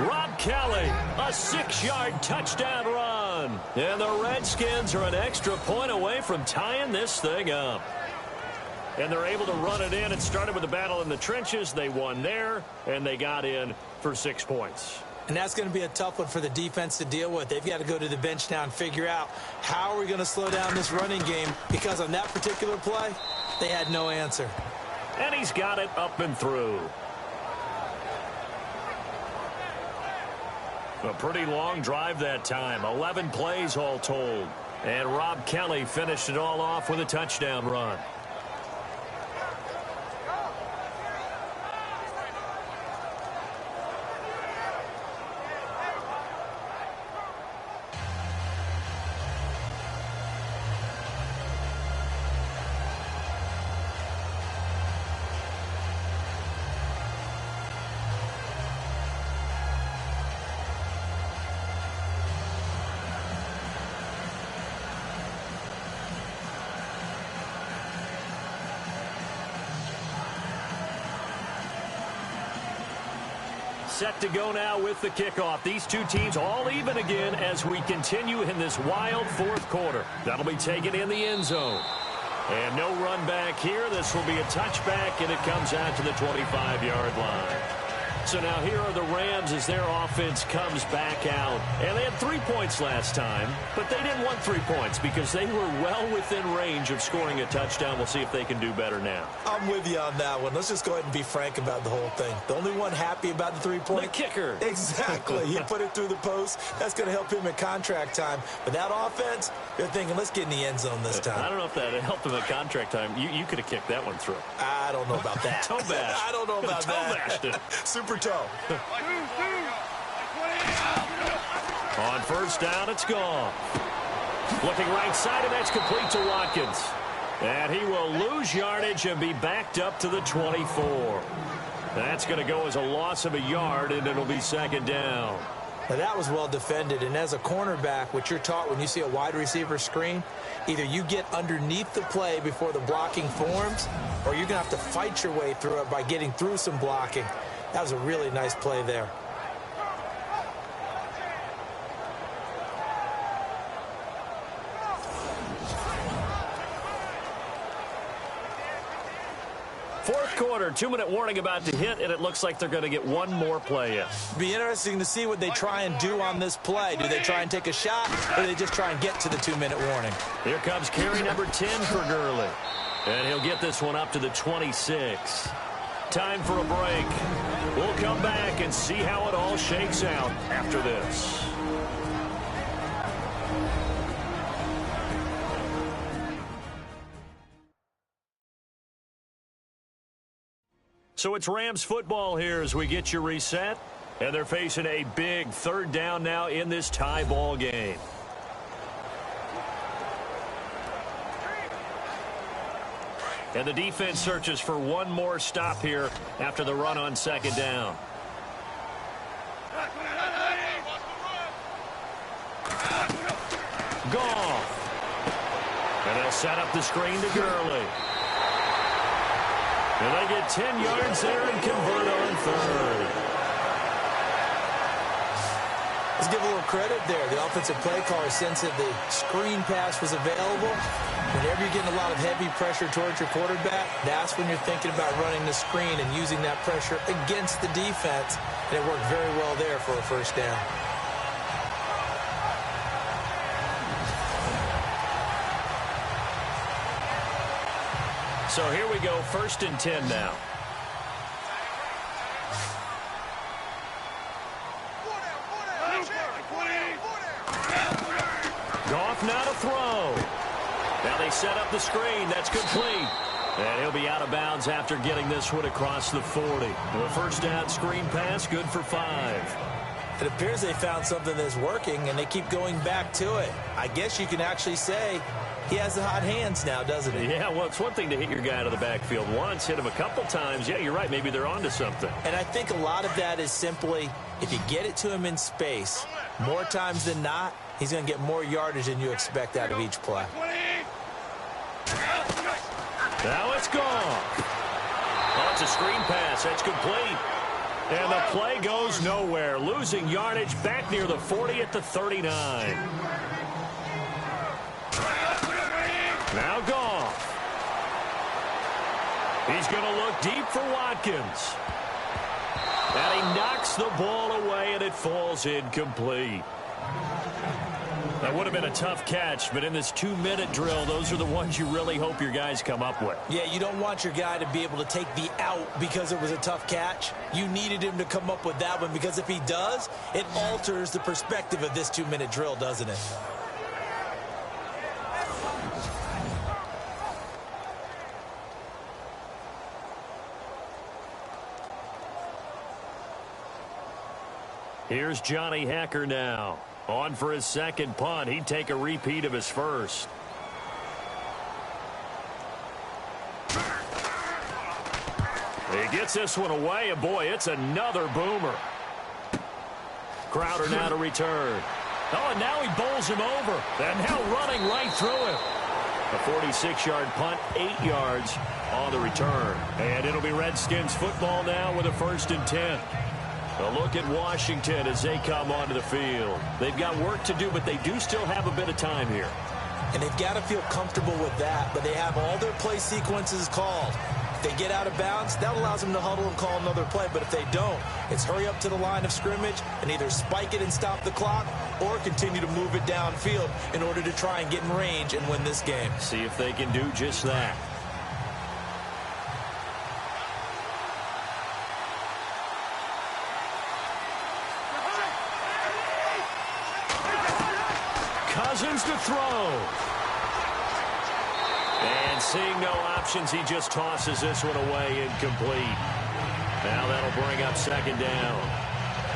B: Rob Kelly, a 6-yard touchdown run. And the Redskins are an extra point away from tying this thing up. And they're able to run it in. It started with a battle in the trenches. They won there, and they got in for 6 points.
C: And that's going to be a tough one for the defense to deal with. They've got to go to the bench now and figure out how are we going to slow down this running game, because on that particular play, they had no answer.
B: And he's got it up and through. A pretty long drive that time. 11 plays all told. And Rob Kelly finished it all off with a touchdown run. Set to go now with the kickoff. These two teams all even again as we continue in this wild fourth quarter. That'll be taken in the end zone. And no run back here. This will be a touchback, and it comes out to the 25-yard line. So now here are the Rams as their offense comes back out. And they had 3 points last time, but they didn't want 3 points because they were well within range of scoring a touchdown. We'll see if they can do better now.
C: I'm with you on that one. Let's just go ahead and be frank about the whole thing. The only one happy about the 3-point?
B: The kicker.
C: Exactly. He put it through the post. That's going to help him at contract time. But that offense, they're thinking, let's get in the end zone this time.
B: I don't know if that helped him at contract time. You could have kicked that one through.
C: I don't know about that.
B: Toe bash.
C: I don't know about that.
B: Toe bashed it.
C: Super toe.
B: On first down, it's gone. Looking right side, and that's complete to Watkins. And he will lose yardage and be backed up to the 24. That's going to go as a loss of a yard, and it'll be second down.
C: Now, that was well defended, and as a cornerback, what you're taught when you see a wide receiver screen, either you get underneath the play before the blocking forms, or you're going to have to fight your way through it by getting through some blocking. That was a really nice play there.
B: Fourth quarter, 2-minute warning about to hit, and it looks like they're going to get one more play in.
C: Be interesting to see what they try and do on this play. Do they try and take a shot, or do they just try and get to the 2-minute warning?
B: Here comes carry number 10 for Gurley. And he'll get this one up to the 26. Time for a break. We'll come back and see how it all shakes out after this. So it's Rams football here as we get you reset. And they're facing a big third down now in this tie ball game. And the defense searches for one more stop here after the run on second down. Goff. And they'll set up the screen to Gurley. And they get 10 yards there and convert on third.
C: Let's give a little credit there. The offensive play caller sensed that the screen pass was available. Whenever you're getting a lot of heavy pressure towards your quarterback, that's when you're thinking about running the screen and using that pressure against the defense. And it worked very well there for a first down.
B: So here we go, 1st and 10 now. Goff now to throw. Now they set up the screen. That's complete. And he'll be out of bounds after getting this one across the 40. A first down screen pass, good for 5.
C: It appears they found something that's working, and they keep going back to it. I guess you can actually say he has the hot hands now, doesn't he?
B: Yeah, well, it's one thing to hit your guy out of the backfield once, hit him a couple times. Yeah, you're right. Maybe they're onto something.
C: And I think a lot of that is simply if you get it to him in space, more times than not, he's going to get more yardage than you expect out of each play.
B: Now it's gone. Oh, it's a screen pass. That's complete. And the play goes nowhere. Losing yardage back near the 40 at the 39. Now Goff. He's going to look deep for Watkins. And he knocks the ball away, and it falls incomplete. That would have been a tough catch, but in this 2-minute drill, those are the ones you really hope your guys come up with.
C: Yeah, you don't want your guy to be able to take the out because it was a tough catch. You needed him to come up with that one, because if he does, it alters the perspective of this 2-minute drill, doesn't it?
B: Here's Johnny Hacker now. On for his second punt. He'd take a repeat of his first. He gets this one away, and boy, it's another boomer. Crowder now to return. Oh, and now he bowls him over. And now running right through him. A 46-yard punt, 8 yards on the return. And it'll be Redskins football now with a 1st and 10. A look at Washington as they come onto the field. They've got work to do, but they do still have a bit of time here.
C: And they've got to feel comfortable with that, but they have all their play sequences called. If they get out of bounds, that allows them to huddle and call another play, but if they don't, it's hurry up to the line of scrimmage and either spike it and stop the clock or continue to move it downfield in order to try and get in range and win this game.
B: See if they can do just that. Cousins to throw. And seeing no options, he just tosses this one away incomplete. Now that'll bring up 2nd down.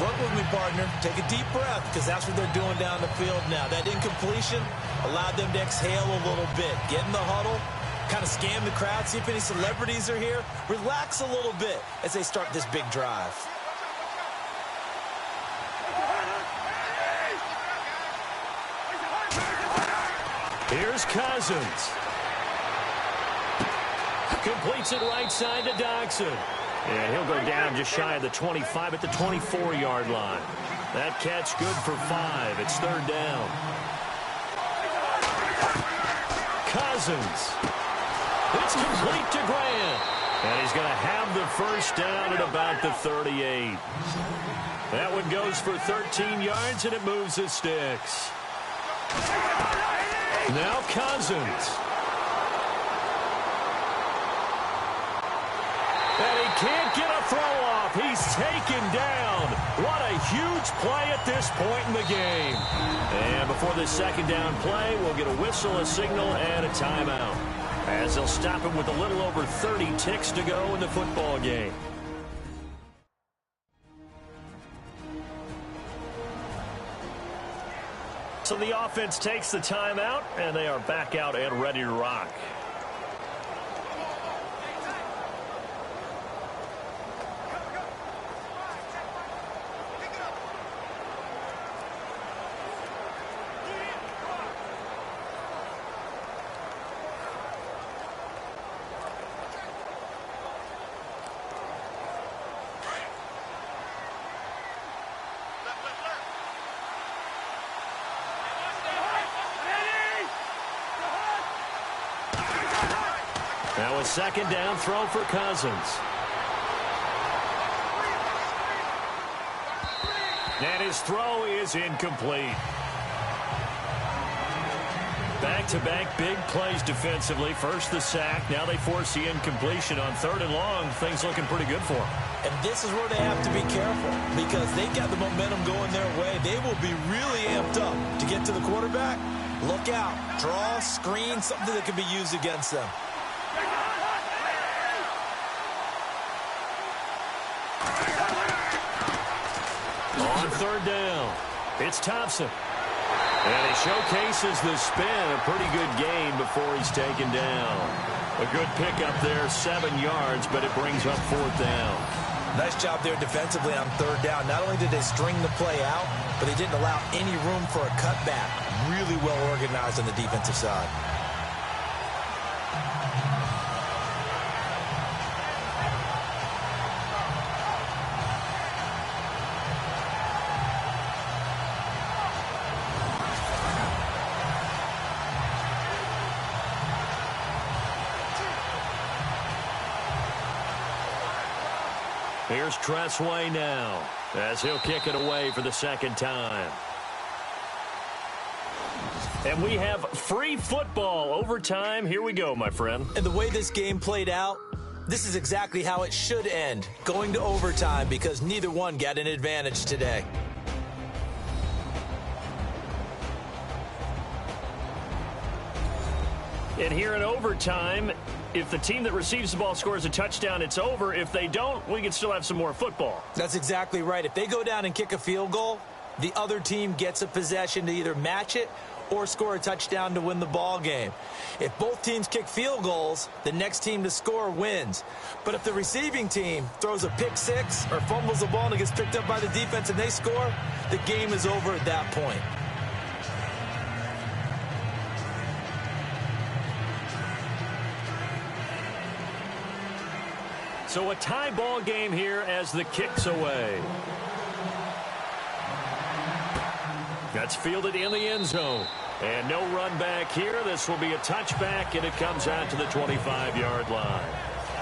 C: Work with me, partner. Take a deep breath, because that's what they're doing down the field now. That incompletion allowed them to exhale a little bit. Get in the huddle, kind of scan the crowd, see if any celebrities are here. Relax a little bit as they start this big drive.
B: Here's Cousins. Completes it right side to Dodson. Yeah, he'll go down just shy of the 25 at the 24-yard line. That catch good for 5. It's 3rd down. Cousins. It's complete to Grant. And he's going to have the 1st down at about the 38. That one goes for 13 yards, and it moves the sticks. Now Cousins. And he can't get a throw off. He's taken down. What a huge play at this point in the game. And before this 2nd down play, we'll get a whistle, a signal, and a timeout, as they'll stop him with a little over 30 ticks to go in the football game. So the offense takes the timeout, and they are back out and ready to rock. Now a 2nd down throw for Cousins. And his throw is incomplete. Back-to-back big plays defensively. First the sack. Now they force the incompletion on 3rd and long. Things looking pretty good for them.
C: And this is where they have to be careful, because they got the momentum going their way. They will be really amped up to get to the quarterback. Look out. Draw, screen, something that can be used against them.
B: On third down, it's Thompson. And he showcases the spin. A pretty good gain before he's taken down. A good pickup there, 7 yards, but it brings up fourth down.
C: Nice job there defensively on third down. Not only did they string the play out, but they didn't allow any room for a cutback. Really well organized on the defensive side.
B: Here's Tressway now, as he'll kick it away for the second time. And we have free football overtime. Here we go, my friend.
C: And the way this game played out, this is exactly how it should end, going to overtime, because neither one got an advantage today.
B: And here in overtime, if the team that receives the ball scores a touchdown, it's over. If they don't, we can still have some more football.
C: That's exactly right. If they go down and kick a field goal, the other team gets a possession to either match it or score a touchdown to win the ball game. If both teams kick field goals, the next team to score wins. But if the receiving team throws a pick six or fumbles the ball and it gets picked up by the defense and they score, the game is over at that point.
B: So a tie ball game here as the kick's away. That's fielded in the end zone. And no run back here. This will be a touchback, and it comes out to the 25-yard line.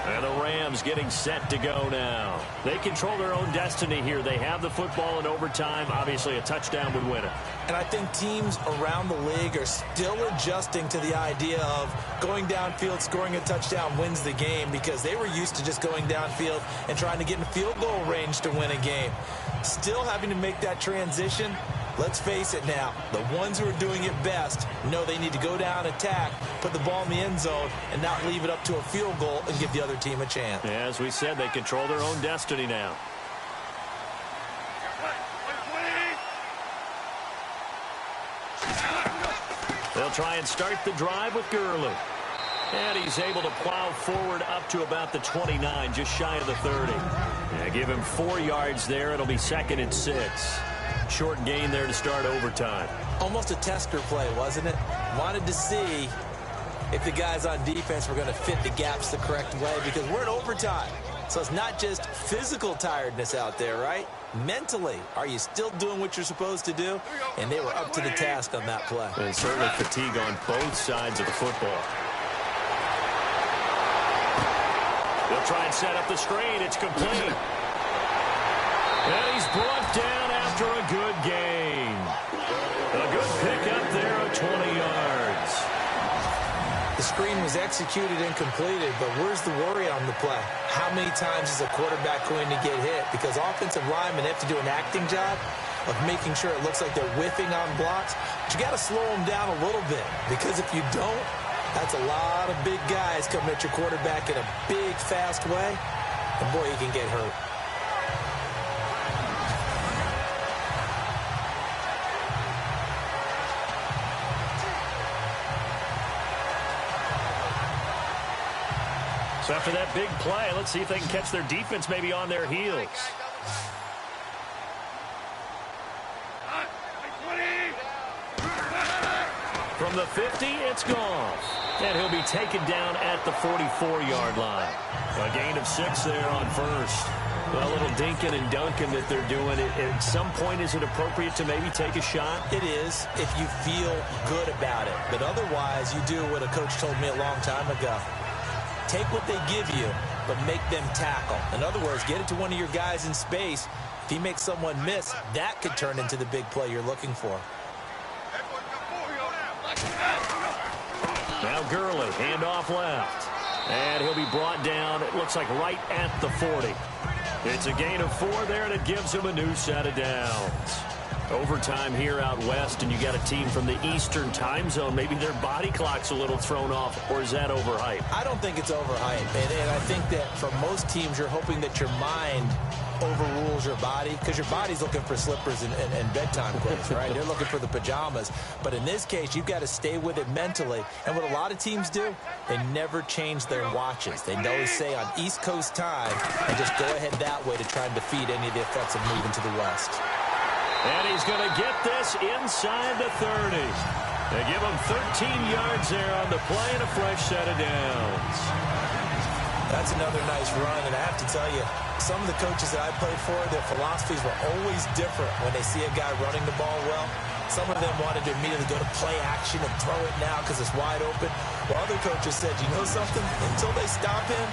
B: And the Rams getting set to go now. They control their own destiny here. They have the football in overtime. Obviously, a touchdown would win it.
C: And I think teams around the league are still adjusting to the idea of going downfield, scoring a touchdown wins the game, because they were used to just going downfield and trying to get in field goal range to win a game. Still having to make that transition. Let's face it now, the ones who are doing it best know they need to go down, attack, put the ball in the end zone, and not leave it up to a field goal and give the other team a chance.
B: As we said, they control their own destiny now. They'll try and start the drive with Gurley. And he's able to plow forward up to about the 29, just shy of the 30. Yeah, give him 4 yards there. It'll be 2nd and 6. Short gain there to start overtime.
C: Almost a tester play, wasn't it? Wanted to see if the guys on defense were going to fit the gaps the correct way, because we're in overtime. So it's not just physical tiredness out there, right? Mentally, are you still doing what you're supposed to do? And they were up to the task on that play.
B: And certainly fatigue on both sides of the football. They'll try and set up the screen. It's complete. And he's brought down after a good gain. A good pickup there at 20 yards.
C: The screen was executed and completed, but where's the worry on the play? How many times is a quarterback going to get hit? Because offensive linemen have to do an acting job of making sure it looks like they're whiffing on blocks. But you got to slow them down a little bit, because if you don't, that's a lot of big guys coming at your quarterback in a big, fast way. And boy, he can get hurt.
B: So after that big play, let's see if they can catch their defense maybe on their heels. From the 50, it's Goff. And he'll be taken down at the 44-yard line. A gain of 6 there on first. A little dinking and dunking that they're doing. At some point, is it appropriate to maybe take a shot?
C: It is, if you feel good about it. But otherwise, you do what a coach told me a long time ago. Take what they give you, but make them tackle. In other words, get it to one of your guys in space. If he makes someone miss, that could turn into the big play you're looking for.
B: Now Gurley, handoff left. And he'll be brought down, it looks like right at the 40. It's a gain of 4 there, and it gives him a new set of downs. Overtime here out west, and you got a team from the Eastern time zone. Maybe their body clock's a little thrown off, or is that overhyped?
C: I don't think it's overhyped, and I think that for most teams, you're hoping that your mind overrules your body, because your body's looking for slippers and bedtime clothes, right? They're looking for the pajamas. But in this case, you've got to stay with it mentally. And what a lot of teams do, they never change their watches. They always say on East Coast time and just go ahead that way to try and defeat any of the effects of moving to the West.
B: And he's going to get this inside the 30. They give him 13 yards there on the play and a fresh set of downs.
C: That's another nice run, and I have to tell you, some of the coaches that I played for, their philosophies were always different when they see a guy running the ball well. Some of them wanted to immediately go to play action and throw it now because it's wide open. While other coaches said, you know something? Until they stop him,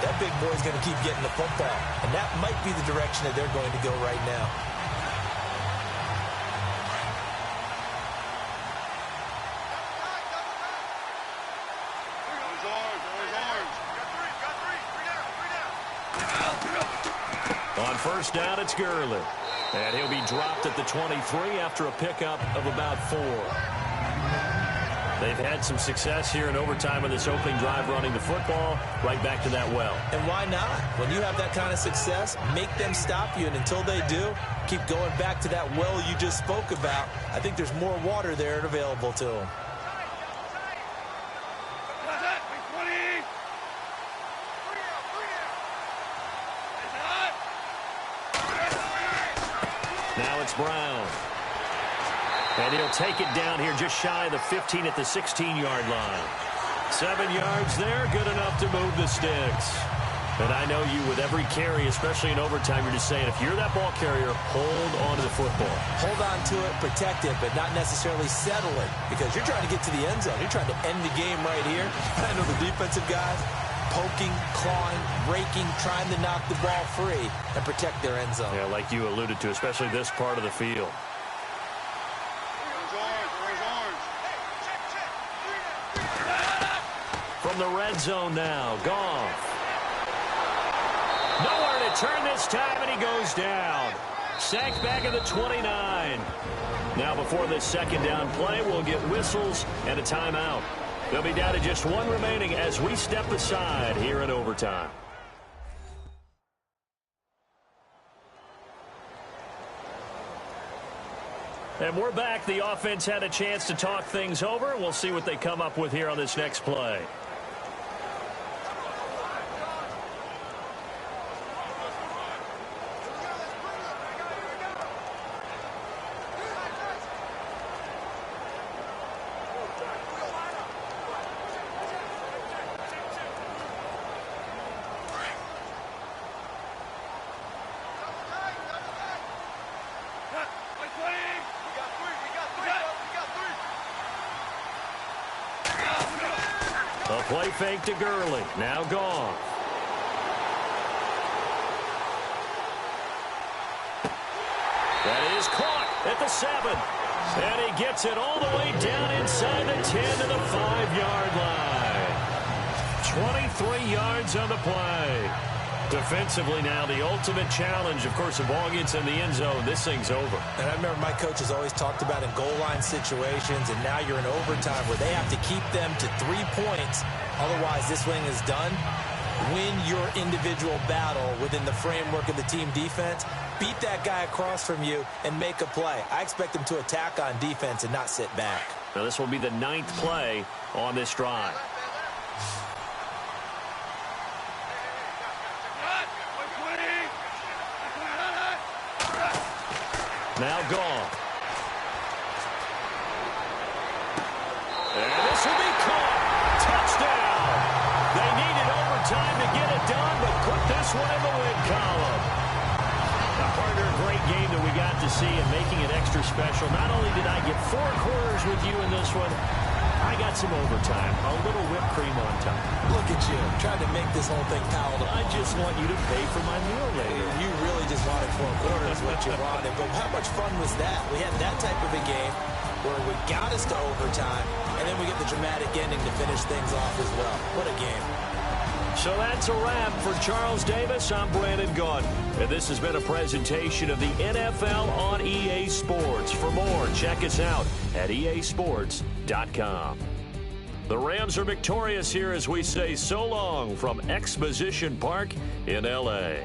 C: that big boy's going to keep getting the football. And that might be the direction that they're going to go right now.
B: On first down, it's Gurley. And he'll be dropped at the 23 after a pickup of about 4. They've had some success here in overtime on this opening drive running the football. Right back to that well.
C: And why not? When you have that kind of success, make them stop you. And until they do, keep going back to that well you just spoke about. I think there's more water there and available to them.
B: Now it's Brown. And he'll take it down here just shy of the 15 at the 16-yard line. 7 yards there, good enough to move the sticks. And I know you with every carry, especially in overtime, you're just saying if you're that ball carrier, hold on to the football.
C: Hold on to it, protect it, but not necessarily settle it, because you're trying to get to the end zone. You're trying to end the game right here. I know the defensive guys poking, clawing, raking, trying to knock the ball free and protect their end zone.
B: Yeah, like you alluded to, especially this part of the field. From the red zone now, Goff. Nowhere to turn this time, and he goes down. Sacked back at the 29. Now before this second down play, we'll get whistles and a timeout. They'll be down to just 1 remaining as we step aside here in overtime. And we're back. The offense had a chance to talk things over. We'll see what they come up with here on this next play. A play fake to Gurley. Now gone. That is caught at the 7. And he gets it all the way down inside the 10 to the 5-yard line. 23 yards on the play. Defensively now, the ultimate challenge. Of course, the ball gets in the end zone. This thing's over.
C: And I remember my coaches always talked about in goal line situations, and now you're in overtime where they have to keep them to 3 points. Otherwise, this thing is done. Win your individual battle within the framework of the team defense. Beat that guy across from you and make a play. I expect them to attack on defense and not sit back.
B: Now, this will be the 9th play on this drive. Now gone. And this will be caught. Touchdown. They needed overtime to get it done, but put this one in the win column. A partner, a great game that we got to see and making it extra special. Not only did I get 4 quarters with you in this one, I got some overtime. A little whipped cream on top.
C: Look at you, trying to make this whole thing palatable.
B: I just want you to pay for my meal later.
C: You really just wanted 4 quarters, what you wanted. But how much fun was that? We had that type of a game where we got us to overtime, and then we get the dramatic ending to finish things off as well. What a game.
B: So that's a wrap for Charles Davis. I'm Brandon Gaudin, and this has been a presentation of the NFL on EA Sports. For more, check us out at easports.com. The Rams are victorious here as we say so long from Exposition Park in L.A.